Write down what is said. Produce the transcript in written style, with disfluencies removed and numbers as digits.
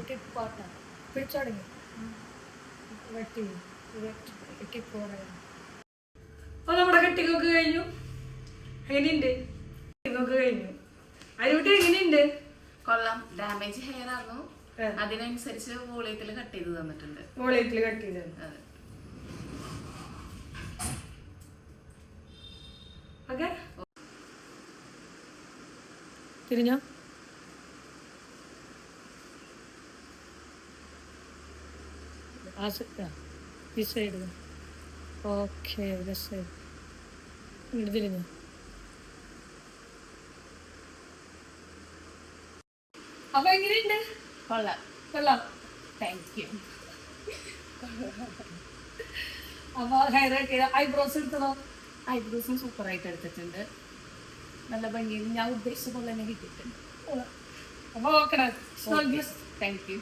Kick partner പിടിച്ചു തുടങ്ങി വെട്ടി കിക്ക് പറയാം. അപ്പോൾ നമ്മുടെ കെട്ടിങ്ങൊക്കെ കഴിഞ്ഞു. എങ്ങനെയുണ്ട്? കെട്ടിങ്ങൊക്കെ കഴിഞ്ഞു. അതിലോട്ട് എങ്ങനെയുണ്ട്? കൊള്ളാം. ഡാമേജ് ഹെയർ ആയിരുന്നു, അതിനനുസരിച്ച് വോളിയത്തിൽ കട്ട് ചെയ്ത് തന്നിട്ടുണ്ട്. വോളിയത്തിൽ കട്ട് ചെയ്ത് ഓക്കെ. തിരിഞ്ഞോ? ഈ സൈഡ് ഓക്കെ. ഇങ്ങോട്ട് തിരിഞ്ഞോ? അപ്പൊ എങ്ങനെയുണ്ട്? കൊള്ളാം. കൊള്ളാം. Thank you. അപ്പൊ ഹെയർ ഐബ്രോസ് എടുത്തതോ? ഐബ്രോസും സൂപ്പറായിട്ട് എടുത്തിട്ടുണ്ട്. നല്ല ഭംഗിയിൽ ഞാൻ ഉദ്ദേശിച്ച പോലെ തന്നെ കിട്ടിയിട്ടുണ്ട്. അപ്പൊ ഓക്കെ. Thank you.